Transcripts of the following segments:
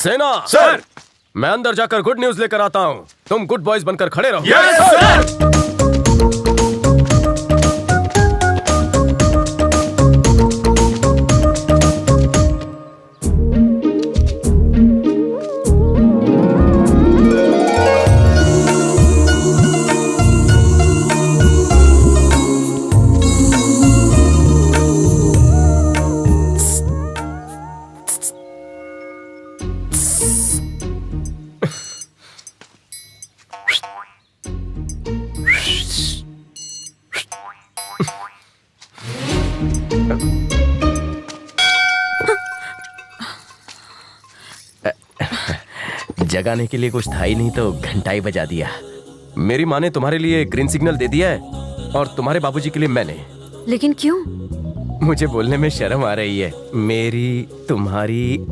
सेना सर। मैं अंदर जाकर गुड न्यूज लेकर आता हूँ। तुम गुड बॉयज बनकर खड़े रहो। Yes sir. जगाने के लिए कुछ था ही नहीं तो घंटा ही बजा दिया। मेरी माँ ने तुम्हारे लिए ग्रीन सिग्नल दे दिया है और तुम्हारे बाबूजी के लिए मैंने। लेकिन क्यों? मुझे बोलने में शर्म आ रही है। मेरी तुम्हारी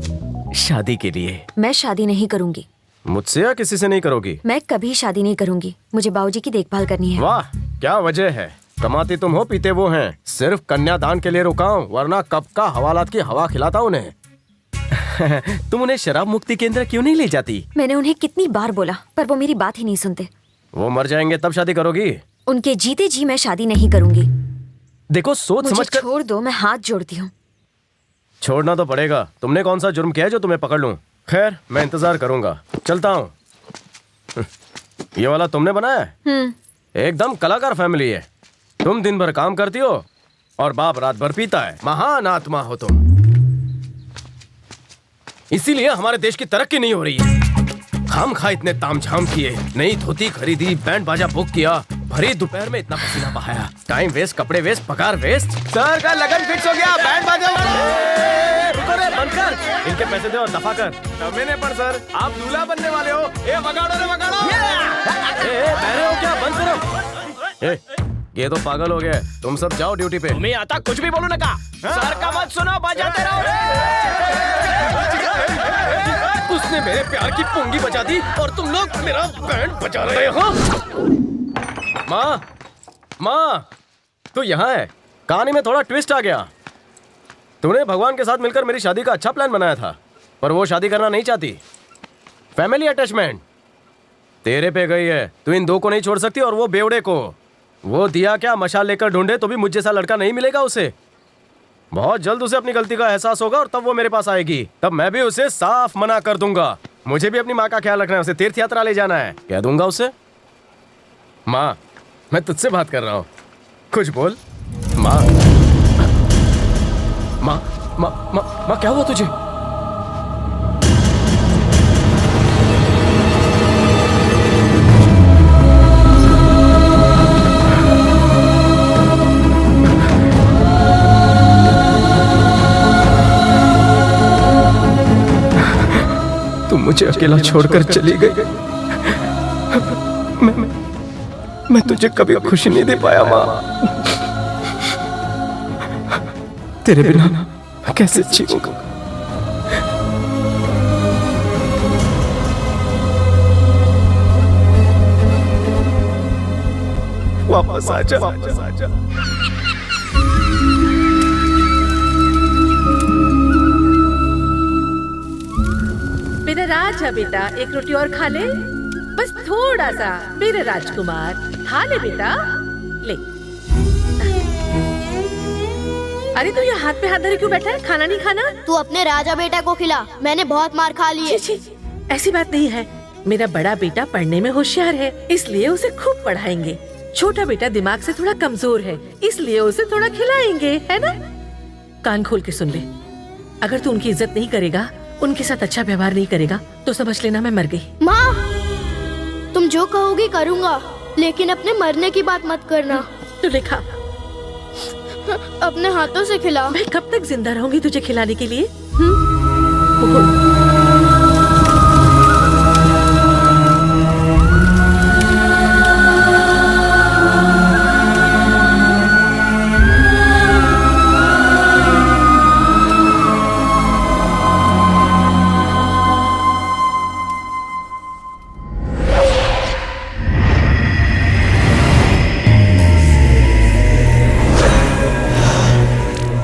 शादी के लिए। मैं शादी नहीं करूंगी। मुझसे या किसी से नहीं करोगी? मैं कभी शादी नहीं करूंगी। मुझे बाबूजी की देखभाल करनी है। वाह, क्या वजह है? कमाती तुम हो, पीते वो हैं। सिर्फ कन्यादान के लिए रुका हूँ, वरना कब का हवालात की हवा खिलाता उन्हें। तुम उन्हें शराब मुक्ति केंद्र क्यों नहीं ले जाती? मैंने उन्हें कितनी बार बोला, पर वो मेरी बात ही नहीं सुनते। वो मर जाएंगे तब शादी करोगी? उनके जीते जी मैं शादी नहीं करूंगी। देखो, सोच मुझे समझ कर। छोड़ दो, मैं हाथ जोड़ती हूँ। छोड़ना तो पड़ेगा। तुमने कौन सा जुर्म किया है जो तुम्हें पकड़ लूं? खैर, मैं इंतजार करूंगा। चलता हूँ। ये वाला तुमने बनाया है? एकदम कलाकार फैमिली है। तुम दिन भर काम करती हो और बाप रात भर पीता है। महान आत्मा हो तुम। इसीलिए हमारे देश की तरक्की नहीं हो रही है। खामखा इतने तामझाम किए, नई धोती खरीदी, बैंड बाजा बुक किया, भरी दोपहर में इतना पसीना बहाया, टाइम वेस्ट, कपड़े वेस्ट, पगार वेस्ट। सर का लगन फिक्स हो गया, बैंड बाजा। रुको रे, बंद कर। इनके पैसे दे और दफा कर। मैंने पर सर, आप दूल्हा बनने वाले हो। ए वगाड़ो रे वगाड़ो। बहरे हो क्या? बंद करो। ये तो पागल हो गया। तुम सब जाओ ड्यूटी पे। तुम्हें आता कुछ भी बोलू नका। सर का मत सुनो, बजाते रहो। उसने मेरे प्यार की पुंगी बजा दी और तुम लोग मेरा बैंड बजा रहे हो। माँ, माँ, तू यहाँ है। कहानी में थोड़ा ट्विस्ट आ गया। तूने भगवान के साथ मिलकर मेरी शादी का अच्छा प्लान बनाया था, पर वो शादी करना नहीं चाहती। फैमिली अटैचमेंट तेरे पे गई है। तू इन दो को नहीं छोड़ सकती और वो बेवड़े को। वो दिया क्या मशाल लेकर ढूंढे तो भी मुझ जैसा लड़का नहीं मिलेगा उसे। बहुत जल्द उसे अपनी गलती का एहसास होगा और तब वो मेरे पास आएगी। तब मैं भी उसे साफ मना कर दूंगा। मुझे भी अपनी माँ का ख्याल रखना है। उसे तीर्थ यात्रा ले जाना है। कह दूंगा उसे, माँ मैं तुझसे बात कर रहा हूँ, कुछ बोल। माँ, माँ, माँ, माँ, माँ, क्या हुआ तुझे? तुम मुझे अकेला छोड़कर चली गई। मैं तुझे कभी खुशी नहीं दे पाया माँ। तेरे बिना कैसे जीऊंगा? वापस आजा, वापस आजा। मेरा राजा बेटा, एक रोटी और खा ले, बस थोड़ा सा। मेरे राजकुमार, खा ले बेटा, ले। अरे तू ये हाथ पे हाथ धरे क्यों बैठा है? खाना नहीं खाना? तू अपने राजा बेटा को खिला, मैंने बहुत मार खा ली है। छी, छी, ऐसी बात नहीं है। मेरा बड़ा बेटा पढ़ने में होशियार है, इसलिए उसे खूब पढ़ाएंगे। छोटा बेटा दिमाग से थोड़ा कमजोर है, इसलिए उसे थोड़ा खिलाएंगे, है ना? कान खोल के सुन ले, अगर तू उनकी इज्जत नहीं करेगा, उनके साथ अच्छा व्यवहार नहीं करेगा, तो समझ लेना मैं मर गई। माँ, तुम जो कहोगी करूँगा, लेकिन अपने मरने की बात मत करना। तू लिखा, अपने हाथों से खिला। मैं कब तक जिंदा रहूंगी तुझे खिलाने के लिए?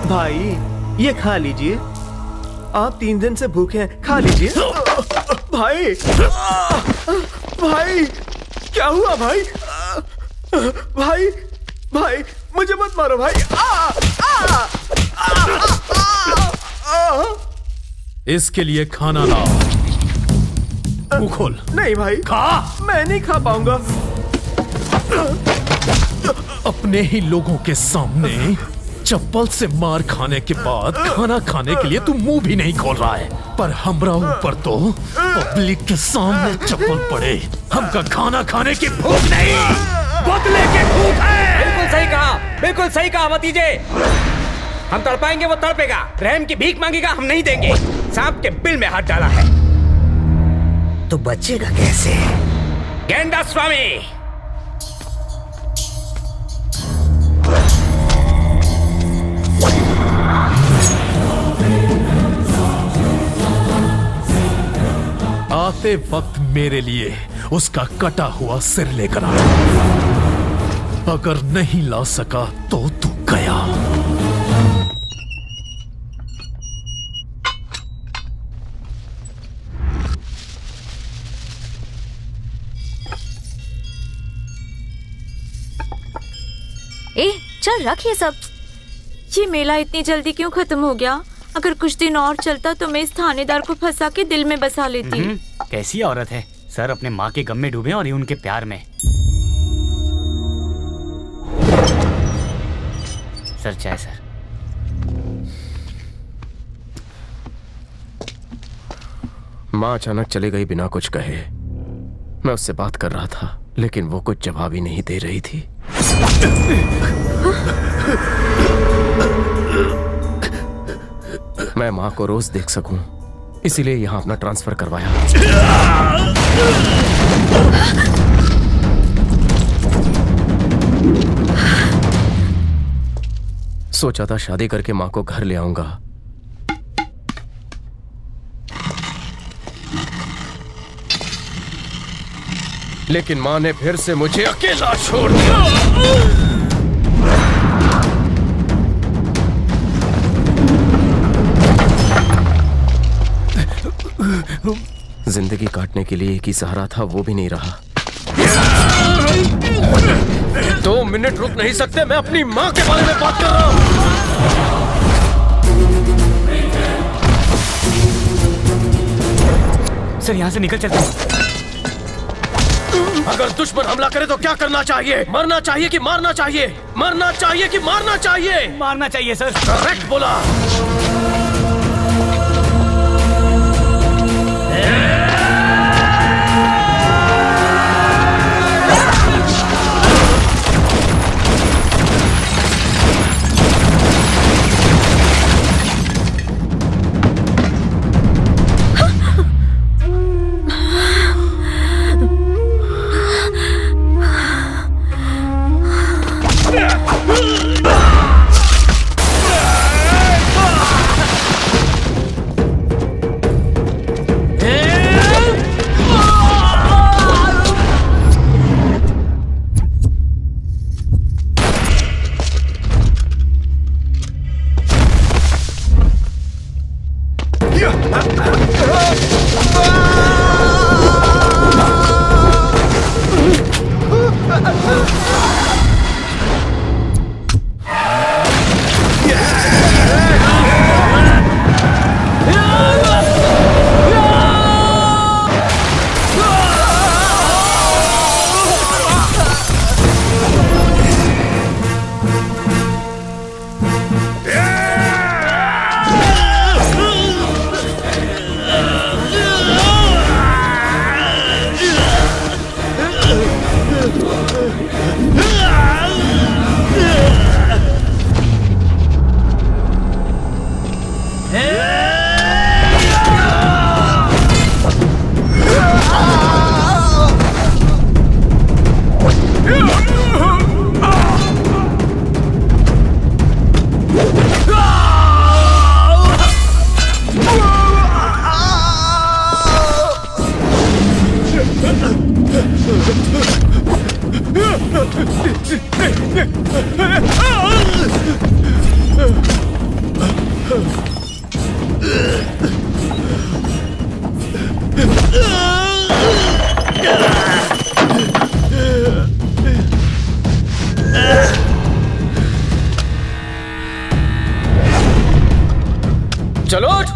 भाई ये खा लीजिए। आप 3 दिन से भूखे हैं, खा लीजिए। भाई भाई क्या हुआ भाई? भाई भाई मुझे मत मारो भाई। इसके लिए खाना लाओ। मुंह खोल। नहीं भाई, खा। मैं नहीं खा पाऊंगा। अपने ही लोगों के सामने चप्पल से मार खाने के बाद खाना खाने के लिए तू मुंह भी नहीं खोल रहा है, पर हमरा ऊपर तो पब्लिक के सामने चप्पल पड़े। हमका खाना खाने की भूख नहीं, बदले की भूख है। बिल्कुल सही कहा भतीजे। हम तड़पाएंगे, वो तड़पेगा। रहम की भीख मांगेगा, हम नहीं देंगे। सांप के बिल में हाथ डाला है तो बचेगा कैसे? गेंडा स्वामी। आते वक्त मेरे लिए उसका कटा हुआ सिर लेकर आ। अगर नहीं ला सका तो तू गया। ए, चल रख ये सब। ये मेला इतनी जल्दी क्यों खत्म हो गया? अगर कुछ दिन और चलता तो मैं इस थानेदार को फंसा के दिल में बसा लेती। कैसी औरत है सर, अपने माँ के गम में डूबे और ये उनके प्यार में। सर चाय सर। माँ अचानक चली गई बिना कुछ कहे। मैं उससे बात कर रहा था लेकिन वो कुछ जवाब ही नहीं दे रही थी। मैं माँ को रोज देख सकूं, इसीलिए यहाँ अपना ट्रांसफर करवाया। सोचा था शादी करके माँ को घर ले आऊंगा, लेकिन माँ ने फिर से मुझे अकेला छोड़ दिया। जिंदगी काटने के लिए एक ही सहारा था, वो भी नहीं रहा। 2 मिनट रुक नहीं सकते? मैं अपनी माँ के बारे में बात कर रहा हूँ। सर यहाँ से निकल चलते हैं। अगर दुश्मन हमला करे तो क्या करना चाहिए? मरना चाहिए कि मारना चाहिए? मरना चाहिए कि मारना चाहिए? मारना चाहिए सर। करेक्ट बोला। चलो उठ।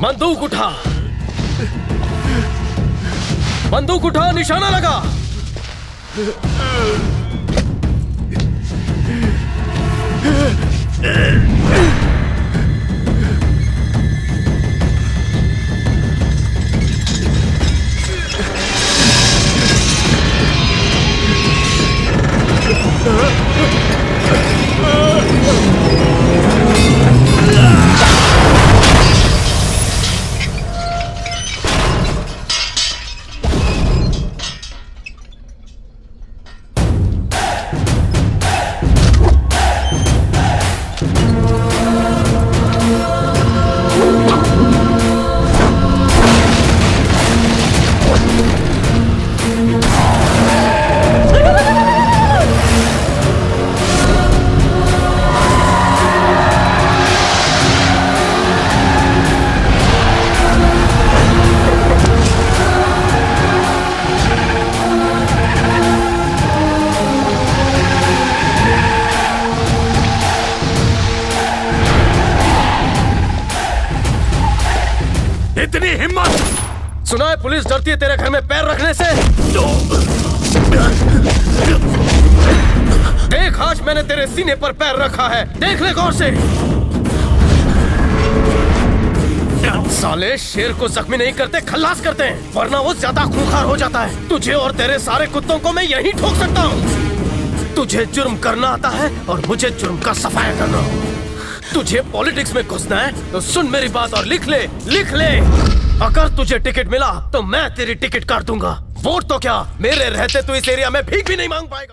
बंदूक उठा, बंदूक उठा, निशाना लगा। इतनी हिम्मत! सुना है पुलिस डरती है तेरे घर में पैर रखने से। देख, आज मैंने तेरे सीने पर पैर रखा है, देख ले गौर से। साले शेर को जख्मी नहीं करते, खल्लास करते हैं, वरना वो ज्यादा खूंखार हो जाता है। तुझे और तेरे सारे कुत्तों को मैं यहीं ठोक सकता हूँ। तुझे जुर्म करना आता है और मुझे जुर्म का सफाया करना। तुझे पॉलिटिक्स में घुसना है तो सुन मेरी बात और लिख ले, लिख ले। अगर तुझे टिकट मिला तो मैं तेरी टिकट काट दूंगा। वोट तो क्या, मेरे रहते तू इस एरिया में भीख भी नहीं मांग पाएगा।